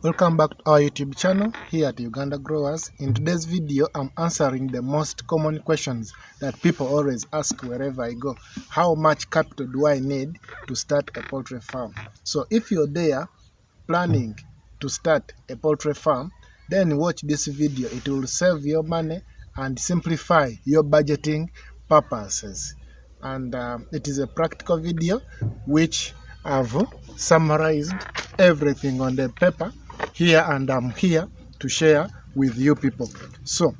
Welcome back to our YouTube channel here at Uganda Growers. In today's video, I'm answering the most common questions that people always ask wherever I go. How much capital do I need to start a poultry farm? So if you're there planning to start a poultry farm, then watch this video. It will save your money and simplify your budgeting purposes. And it is a practical video which I've summarized everything on the paper here, and I'm here to share with you people. So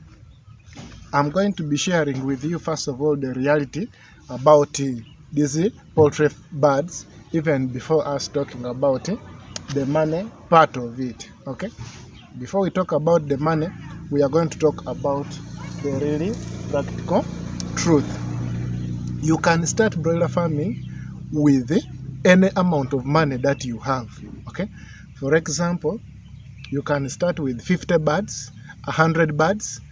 I'm going to be sharing with you first of all the reality about these poultry birds, even before us talking about the money part of it. Okay, before we talk about the money, we are going to talk about the really practical truth. You can start broiler farming with any amount of money that you have. Okay, for example, you can start with 50 birds, 100 birds,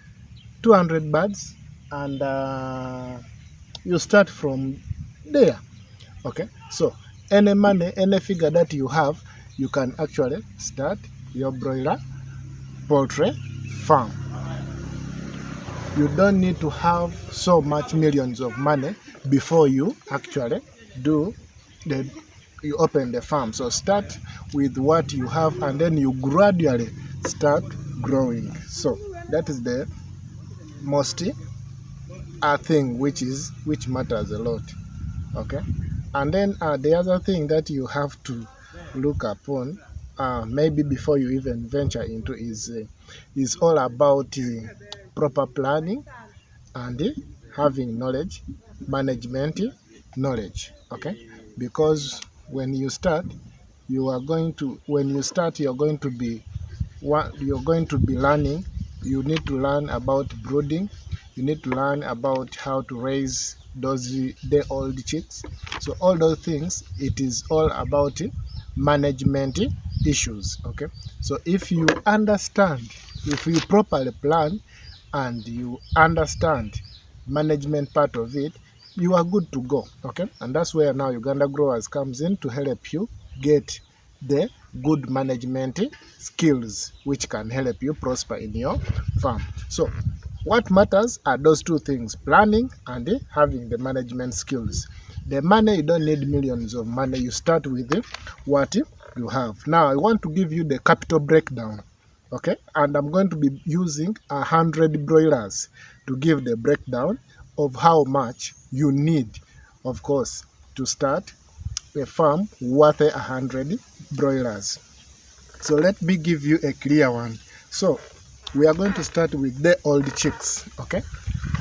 200 birds, and you start from there. Okay, so any money, any figure that you have, you can actually start your broiler poultry farm. You don't need to have so much millions of money before you actually you open the farm. So start with what you have, and then you gradually start growing. So that is the most thing which matters a lot. Okay, and then the other thing that you have to look upon, maybe before you even venture into, is all about proper planning and having knowledge, management knowledge. Okay, because when you start, you're going to be learning. You need to learn about brooding. You need to learn about how to raise those day-old chicks. So all those things, it is all about management issues. Okay, so if you properly plan and you understand management part of it, you are good to go. Okay, and that's where now Uganda Growers comes in to help you get the good management skills which can help you prosper in your farm. So what matters are those two things: planning and having the management skills. The money, you don't need millions of money. You start with what you have. Now I want to give you the capital breakdown. Okay, and I'm going to be using 100 broilers to give the breakdown of how much you need, of course, to start a farm worth 100 broilers. So let me give you a clear one. So we are going to start with the old chicks. Okay,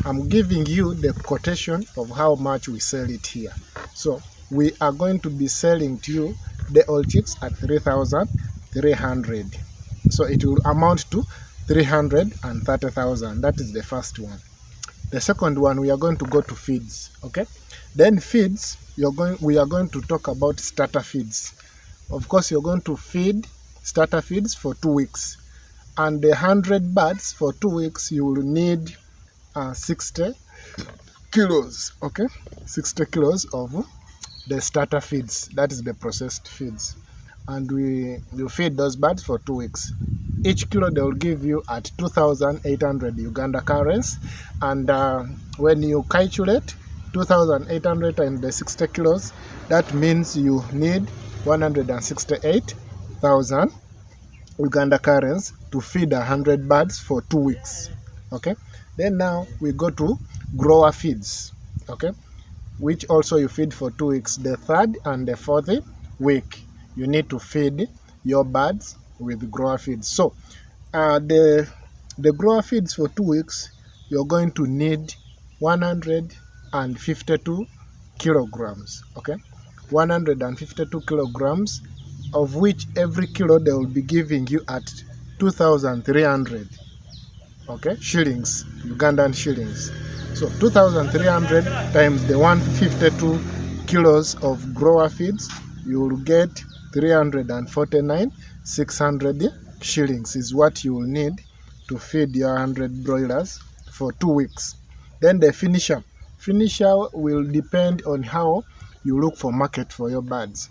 I'm giving you the quotation of how much we sell it here. So we are going to be selling to you the old chicks at 3,300. So it will amount to 330,000. That is the first one. The second one, we are going to go to feeds. Okay, then feeds, we are going to talk about starter feeds. Of course, you're going to feed starter feeds for 2 weeks, and the 100 birds for 2 weeks, you will need 60 kilos. Okay, 60 kilos of the starter feeds. That is the processed feeds, and you feed those birds for 2 weeks. Each kilo they will give you at 2,800 Uganda currency, and when you calculate 2,800 times the 60 kilos, that means you need 168,000 Uganda currency to feed 100 birds for 2 weeks. Okay, then now we go to grower feeds. Okay, which also you feed for 2 weeks. The third and the fourth week, you need to feed your birds with grower feeds. So the grower feeds for 2 weeks, you're going to need 152 kilograms. Okay, 152 kilograms, of which every kilo they will be giving you at 2,300. Okay, shillings, Ugandan shillings. So 2,300 times the 152 kilos of grower feeds, you will get 349,600 shillings is what you will need to feed your 100 broilers for 2 weeks. Then the finisher will depend on how you look for market for your birds.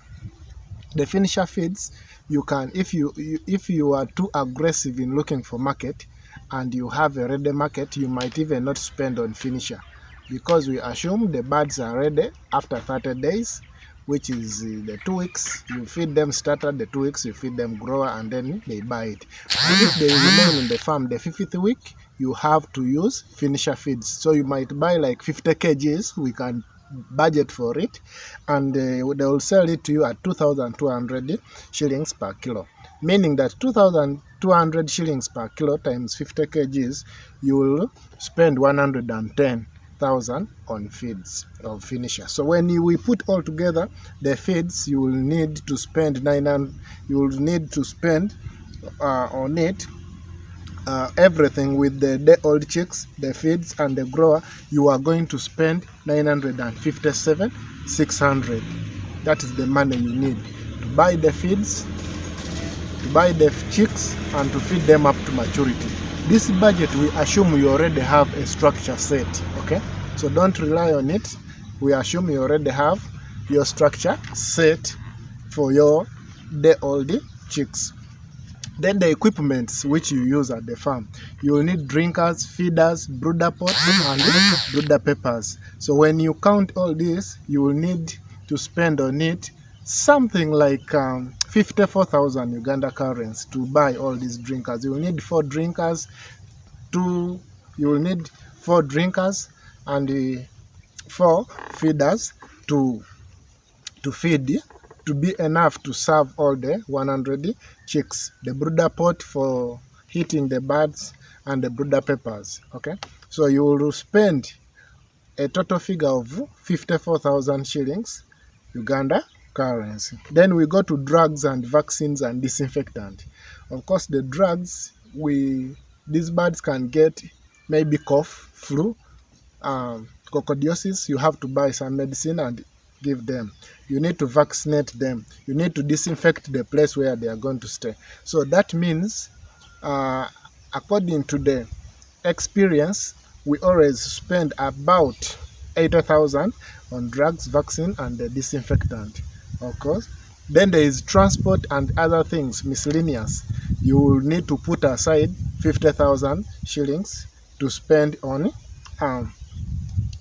The finisher feeds, you can, if you are too aggressive in looking for market and you have a ready market, you might even not spend on finisher, because we assume the birds are ready after 30 days, which is the 2 weeks you feed them starter, the 2 weeks you feed them grower, and then they bite. And if they remain in the farm the 50th week, you have to use finisher feeds. So you might buy like 50 kgs, we can budget for it, and they will sell it to you at 2,200 shillings per kilo, meaning that 2,200 shillings per kilo times 50 kgs, you will spend 110,000 on feeds of finisher. So when we put all together the feeds, you will need to spend 900. You will need to spend on it everything with the day-old chicks, the feeds, and the grower. You are going to spend 957,600. That is the money you need to buy the feeds, to buy the chicks, and to feed them up to maturity. This budget, we assume you already have a structure set, okay? So don't rely on it. We assume you already have your structure set for your day-old chicks. Then the equipments which you use at the farm. You will need drinkers, feeders, brooder pots, and brooder peppers. So when you count all this, you will need to spend on it something like 54,000 Uganda currency to buy all these drinkers. You will need 4 drinkers, you will need 4 drinkers and 4 feeders to feed, to be enough to serve all the 100 chicks, the brooder pot for heating the birds, and the brooder peppers. Okay, so you will spend a total figure of 54,000 shillings Uganda currency. Then we go to drugs and vaccines and disinfectant. Of course, the drugs, these birds can get maybe cough, flu, coccidiosis. You have to buy some medicine and give them. You need to vaccinate them. You need to disinfect the place where they are going to stay. So that means, according to the experience, we always spend about 80,000 on drugs, vaccine, and the disinfectant, of course. Then there is transport and other things, miscellaneous. You will need to put aside 50,000 shillings to spend on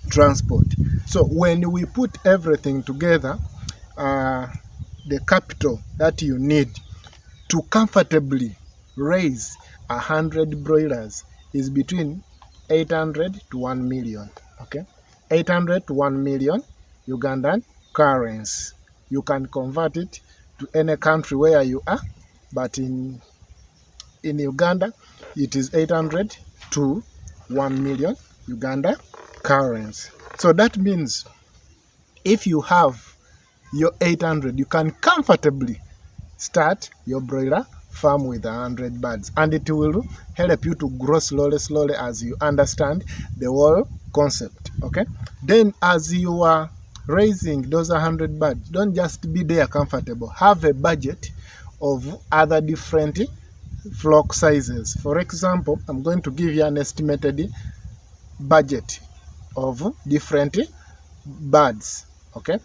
transport. So when we put everything together, the capital that you need to comfortably raise 100 broilers is between 800 to 1 million. Okay, 800 to 1 million Ugandan currency. You can convert it to any country where you are, but in Uganda, it is 800 to 1 million Uganda currency. So that means if you have your 800, you can comfortably start your broiler farm with 100 birds, and it will help you to grow slowly as you understand the whole concept. Okay, then as you are raising those 100 birds, don't just be there comfortable. Have a budget of other different flock sizes. For example, I'm going to give you an estimated budget of different birds. Okay,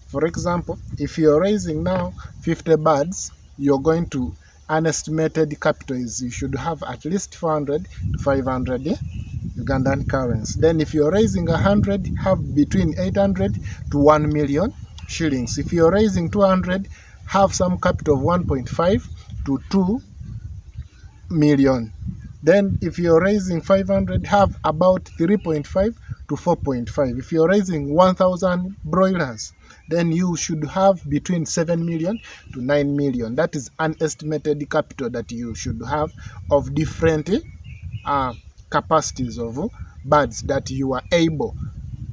for example, if you're raising now 50 birds, you're going to, an estimated capital is you should have at least 400 to 500 Ugandan currency. Then if you're raising 100, have between 800 to 1 million shillings. If you're raising 200, have some capital of 1.5 to 2 million. Then if you're raising 500, have about 3.5 to 4.5. If you're raising 1,000 broilers, then you should have between 7 million to 9 million. That is an estimated capital that you should have of different capacities of birds that you are able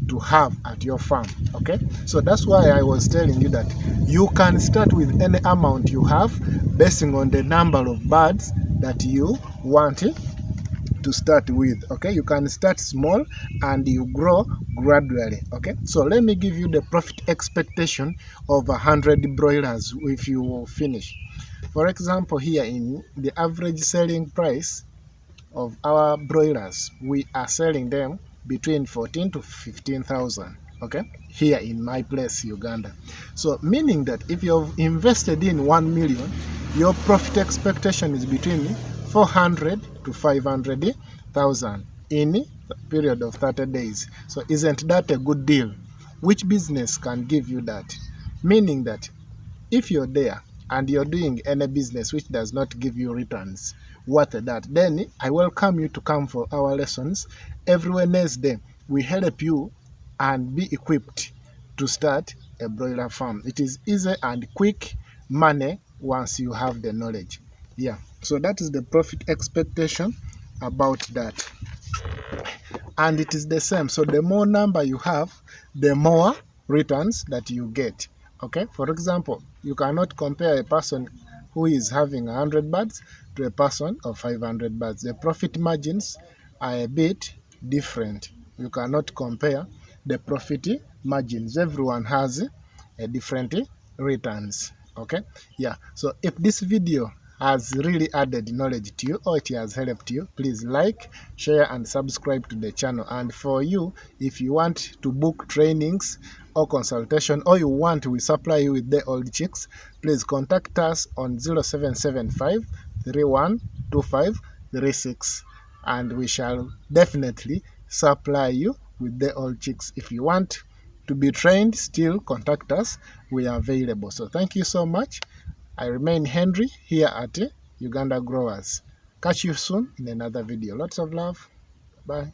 to have at your farm. Okay, so that's why I was telling you that you can start with any amount you have, basing on the number of birds that you want to start with. Okay, you can start small and you grow gradually. Okay, so let me give you the profit expectation of 100 broilers if you finish. For example, here in the average selling price of our broilers, we are selling them between 14 to 15,000. okay, here in my place, Uganda. So meaning that if you've invested in 1 million, your profit expectation is between 400 to 500,000 in a period of 30 days. So isn't that a good deal? Which business can give you that? Meaning that if you're there and you're doing any business which does not give you returns worth that, then I welcome you to come for our lessons every Wednesday. We help you and be equipped to start a broiler farm. It is easy and quick money once you have the knowledge. Yeah, so that is the profit expectation about that. And it is the same. So the more number you have, the more returns that you get. Okay, for example, you cannot compare a person who is having 100 birds to a person of 500 birds. The profit margins are a bit different. You cannot compare the profit margins. Everyone has a different returns. Okay, yeah. So if this video has really added knowledge to you or it has helped you, please like, share and subscribe to the channel. And for you, if you want to book trainings or consultation, or you want we supply you with the old chicks, please contact us on 0775 312536 and we shall definitely supply you with the old chicks. If you want to be trained, still contact us. We are available. So thank you so much. I remain Henry here at Uganda Growers. Catch you soon in another video. Lots of love. Bye.